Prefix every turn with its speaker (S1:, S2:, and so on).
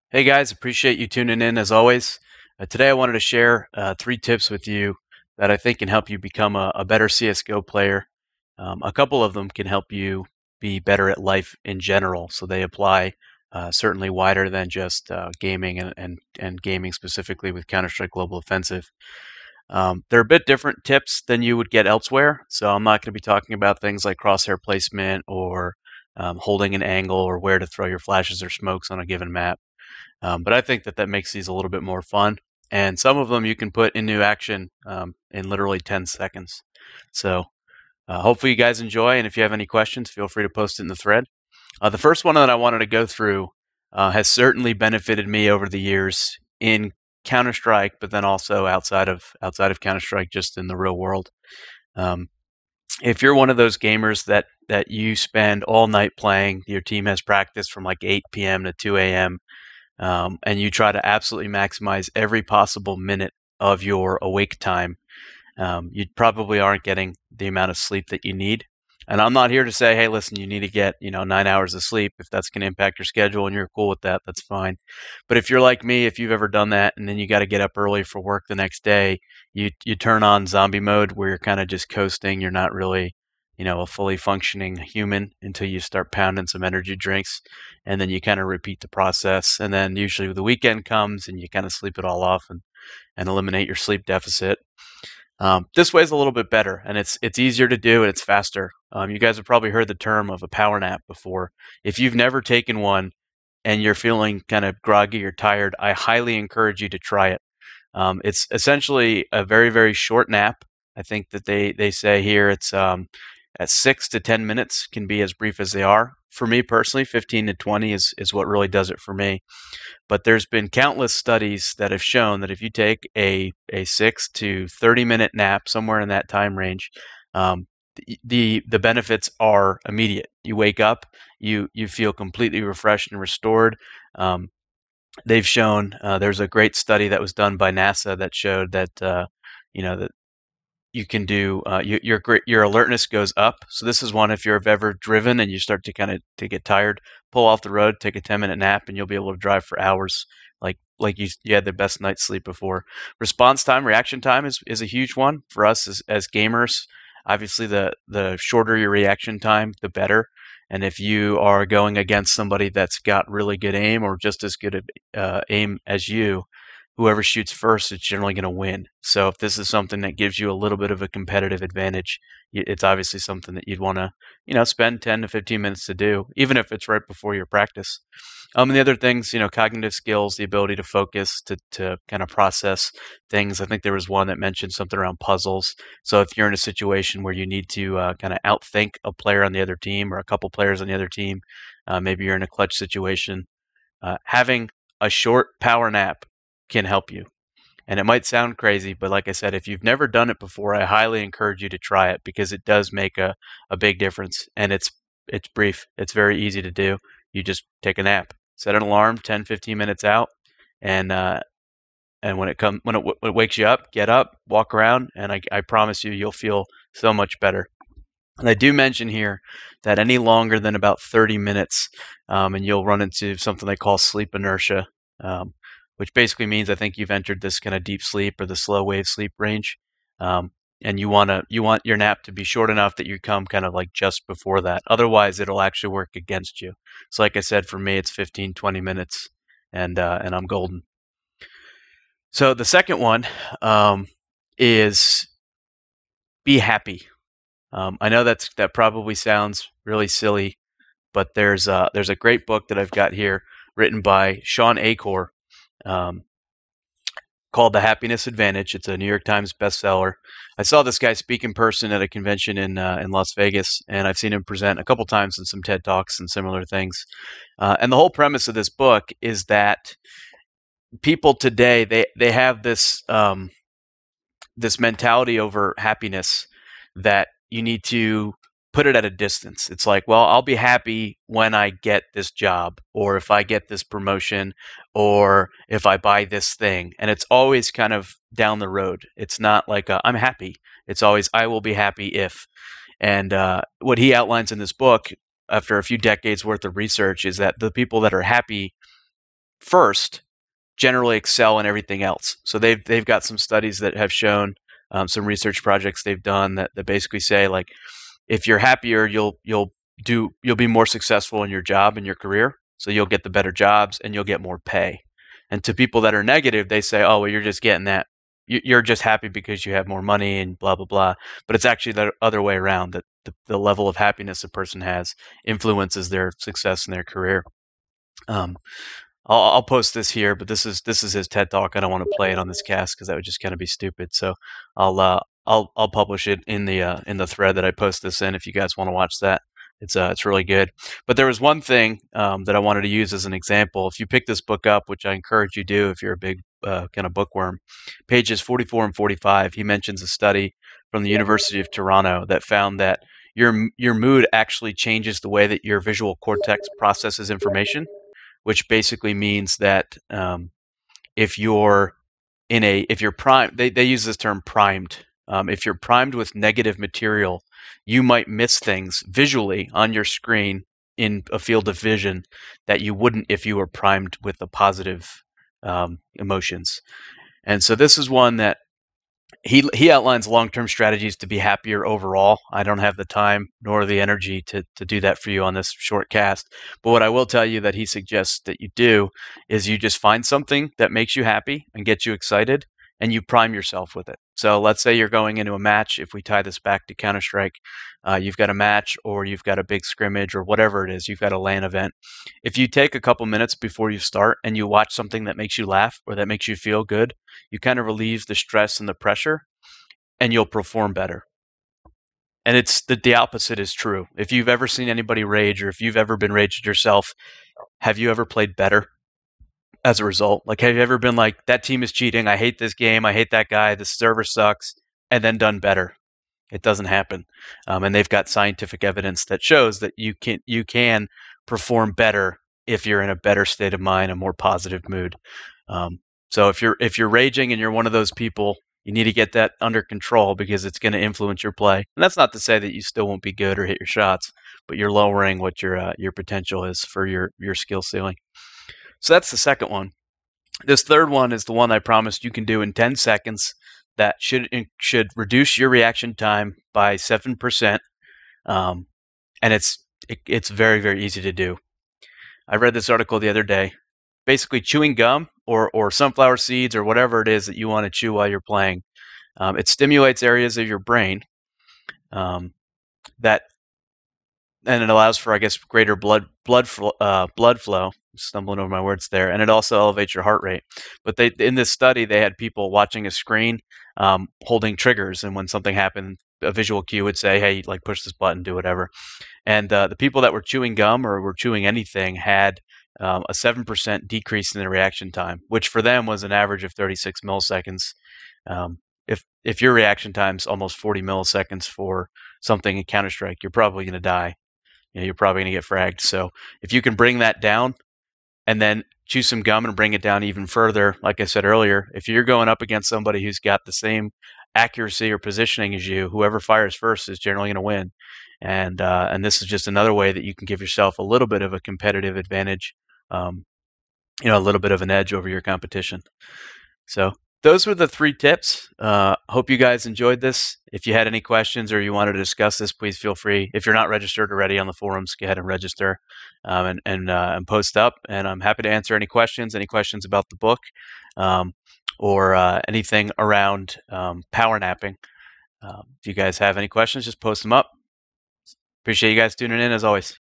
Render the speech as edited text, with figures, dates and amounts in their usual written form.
S1: Hey guys, appreciate you tuning in as always. Today I wanted to share 3 tips with you that I think can help you become a better CSGO player. A couple of them can help you be better at life in general, so they apply certainly wider than just gaming and gaming specifically with Counter-Strike Global Offensive. They're a bit different tips than you would get elsewhere, so I'm not going to be talking about things like crosshair placement or holding an angle or where to throw your flashes or smokes on a given map. But I think that makes these a little bit more fun. And some of them you can put into action in literally 10 seconds. So hopefully you guys enjoy. And if you have any questions, feel free to post it in the thread. The first one that I wanted to go through has certainly benefited me over the years in Counter Strike, but then also outside of Counter Strike, just in the real world. Um, if you're one of those gamers that you spend all night playing, your team has practice from like 8 p.m. to 2 a.m. And you try to absolutely maximize every possible minute of your awake time, you probably aren't getting the amount of sleep that you need. And I'm not here to say, hey, listen, you need to get 9 hours of sleep. If that's going to impact your schedule and you're cool with that, that's fine. But if you're like me, if you've ever done that, and then you got to get up early for work the next day, you turn on zombie mode where you're kind of just coasting. You're not really a fully functioning human until you start pounding some energy drinks, and then you kind of repeat the process. And then usually the weekend comes and you kind of sleep it all off and eliminate your sleep deficit. This way is a little bit better, and it's easier to do and it's faster. You guys have probably heard the term of a power nap before. If you've never taken one and you're feeling kind of groggy or tired, I highly encourage you to try it. It's essentially a very, very short nap. I think that they say here it's at 6 to 10 minutes, can be as brief as they are. For me personally, 15 to 20 is what really does it for me. But there's been countless studies that have shown that if you take a 6 to 30 minute nap somewhere in that time range, um, the benefits are immediate. You wake up, you feel completely refreshed and restored. Um, they've shown there's a great study that was done by NASA that showed that that you can do your alertness goes up. So this is one, if you've ever driven and you start to kind of to get tired, pull off the road, take a 10-minute nap, and you'll be able to drive for hours like you had the best night's sleep before. Response time, reaction time is a huge one for us as gamers. Obviously, the shorter your reaction time, the better. And if you are going against somebody that's got really good aim or just as good aim as you, whoever shoots first is generally going to win. So if this is something that gives you a little bit of a competitive advantage, it's obviously something that you'd want to, spend 10 to 15 minutes to do, even if it's right before your practice. And the other things, cognitive skills, the ability to focus, to kind of process things. I think there was one that mentioned something around puzzles. So if you're in a situation where you need to kind of outthink a player on the other team or a couple players on the other team, maybe you're in a clutch situation, having a short power nap can help you. And it might sound crazy, but like I said, if you've never done it before, I highly encourage you to try it because it does make a big difference. And it's brief. It's very easy to do. You just take a nap, set an alarm 10, 15 minutes out, and when it wakes you up, get up, walk around, and I promise you, you'll feel so much better. And I do mention here that any longer than about 30 minutes, and you'll run into something they call sleep inertia, um, which basically means I think you've entered this kind of deep sleep or the slow wave sleep range. And you want your nap to be short enough that you come kind of like just before that. Otherwise, it'll actually work against you. So like I said, for me, it's 15, 20 minutes, and I'm golden. So the second one is be happy. I know that probably sounds really silly, but there's a great book that I've got here written by Sean Acor, um, called The Happiness Advantage. It's a New York Times bestseller. I saw this guy speak in person at a convention in Las Vegas, and I've seen him present a couple times in some TED Talks and similar things. And the whole premise of this book is that people today they have this mentality over happiness that you need to put it at a distance. It's like, well, I'll be happy when I get this job, or if I get this promotion, or if I buy this thing. And it's always kind of down the road. It's not like I'm happy. It's always I will be happy if. And what he outlines in this book, after a few decades worth of research, is that the people that are happy first generally excel in everything else. So they've got some studies that have shown some research projects they've done that basically say, like, if you're happier, you'll be more successful in your job and your career. So you'll get the better jobs and you'll get more pay. And to people that are negative, they say, oh, well, you're just getting that. You're just happy because you have more money and blah, blah, blah. But it's actually the other way around, that the level of happiness a person has influences their success in their career. Um, I'll post this here, but this is his TED talk. I don't want to play it on this cast because that would just kind of be stupid. So I'll publish it in the thread that I post this in if you guys want to watch that. It's really good. But there was one thing that I wanted to use as an example. If you pick this book up, which I encourage you do if you're a big kind of bookworm, pages 44 and 45, he mentions a study from the University of Toronto that found that your mood actually changes the way that your visual cortex processes information, which basically means that if you're if you're primed, they use this term primed. If you're primed with negative material, you might miss things visually on your screen in a field of vision that you wouldn't if you were primed with the positive emotions. And so this is one that he outlines long-term strategies to be happier overall. I don't have the time nor the energy to do that for you on this short cast. But what I will tell you that he suggests that you do is you just find something that makes you happy and gets you excited, and you prime yourself with it. So let's say you're going into a match. If we tie this back to Counter-Strike, you've got a match or you've got a big scrimmage or whatever it is, you've got a LAN event. If you take a couple minutes before you start and you watch something that makes you laugh or that makes you feel good, you kind of relieve the stress and the pressure, and you'll perform better. And it's the opposite is true. If you've ever seen anybody rage, or if you've ever been raged yourself, have you ever played better as a result? Like, have you ever been like, that team is cheating, I hate this game, I hate that guy, this server sucks, and then done better? It doesn't happen. And they've got scientific evidence that shows that you can perform better if you're in a better state of mind, a more positive mood. So if you're raging and you're one of those people, you need to get that under control, because it's going to influence your play. And that's not to say that you still won't be good or hit your shots, but you're lowering what your potential is for your skill ceiling. So that's the second one. This third one is the one I promised you can do in 10 seconds. That should reduce your reaction time by 7%, and it's very, very easy to do. I read this article the other day. Basically, chewing gum or sunflower seeds or whatever it is that you want to chew while you're playing, it stimulates areas of your brain that, and it allows for, I guess, greater blood flow. Stumbling over my words there, and it also elevates your heart rate. But in this study, they had people watching a screen, holding triggers, and when something happened, a visual cue would say, "Hey, like, push this button, do whatever." And the people that were chewing gum or were chewing anything had a 7% decrease in their reaction time, which for them was an average of 36 milliseconds. If your reaction time is almost 40 milliseconds for something in Counter-Strike, you're probably going to die. You're probably going to get fragged. So if you can bring that down, and then chew some gum and bring it down even further, like I said earlier, if you're going up against somebody who's got the same accuracy or positioning as you, whoever fires first is generally going to win. And this is just another way that you can give yourself a little bit of a competitive advantage, a little bit of an edge over your competition. So those were the 3 tips. Hope you guys enjoyed this. If you had any questions or you wanted to discuss this, please feel free. If you're not registered already on the forums, go ahead and register and post up. And I'm happy to answer any questions about the book, or anything around power napping. If you guys have any questions, just post them up. Appreciate you guys tuning in as always.